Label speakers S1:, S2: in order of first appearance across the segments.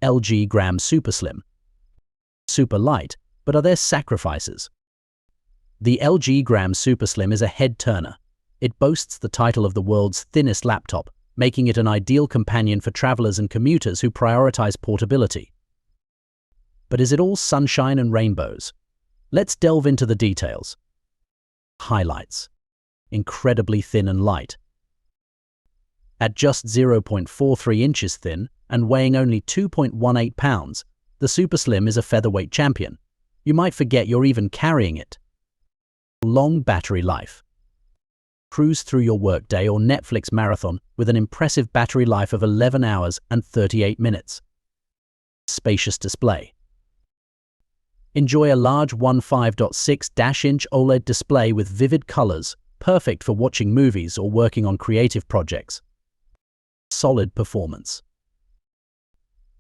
S1: LG Gram Superslim. Super light, but are there sacrifices? The LG Gram Superslim is a head-turner. It boasts the title of the world's thinnest laptop, making it an ideal companion for travelers and commuters who prioritize portability. But is it all sunshine and rainbows? Let's delve into the details. Highlights: incredibly thin and light. At just 0.43 inches thin and weighing only 2.18 pounds, the Superslim is a featherweight champion. You might forget you're even carrying it. Long battery life. Cruise through your workday or Netflix marathon with an impressive battery life of 11 hours and 38 minutes. Spacious display. Enjoy a large 15.6-inch OLED display with vivid colors, perfect for watching movies or working on creative projects. Solid performance.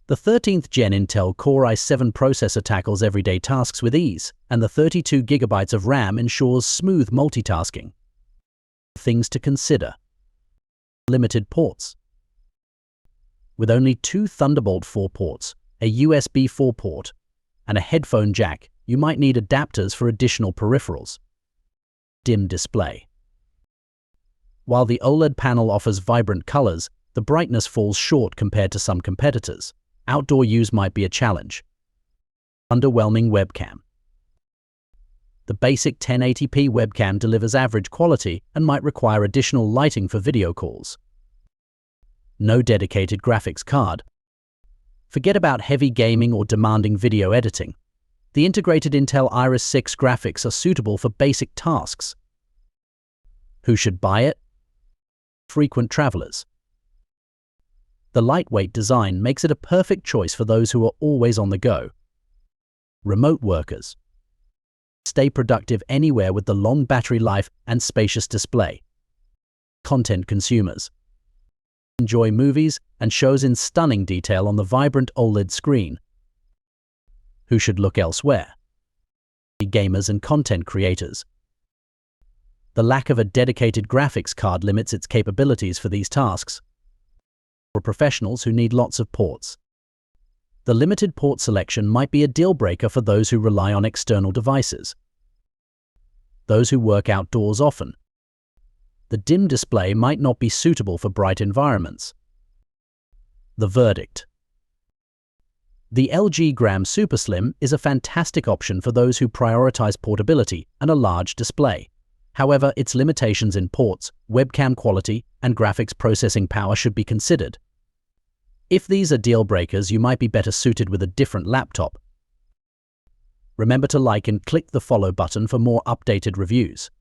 S1: The 13th Gen Intel Core i7 processor tackles everyday tasks with ease, and the 32 GB of RAM ensures smooth multitasking. Things to consider. Limited ports. With only 2 Thunderbolt 4 ports, a USB 4 port, and a headphone jack, you might need adapters for additional peripherals. Dim display. While the OLED panel offers vibrant colors, the brightness falls short compared to some competitors. Outdoor use might be a challenge. Underwhelming webcam. The basic 1080p webcam delivers average quality and might require additional lighting for video calls. No dedicated graphics card. Forget about heavy gaming or demanding video editing. The integrated Intel Iris 6 graphics are suitable for basic tasks. Who should buy it? Frequent travelers. The lightweight design makes it a perfect choice for those who are always on the go. Remote workers. Stay productive anywhere with the long battery life and spacious display. Content consumers. Enjoy movies and shows in stunning detail on the vibrant OLED screen. Who should look elsewhere? Gamers and content creators. The lack of a dedicated graphics card limits its capabilities for these tasks. For professionals who need lots of ports. The limited port selection might be a deal-breaker for those who rely on external devices. Those who work outdoors often. The dim display might not be suitable for bright environments. The verdict. The LG Gram Superslim is a fantastic option for those who prioritize portability and a large display. However, its limitations in ports, webcam quality, and graphics processing power should be considered. If these are deal breakers, you might be better suited with a different laptop. Remember to like and click the follow button for more updated reviews.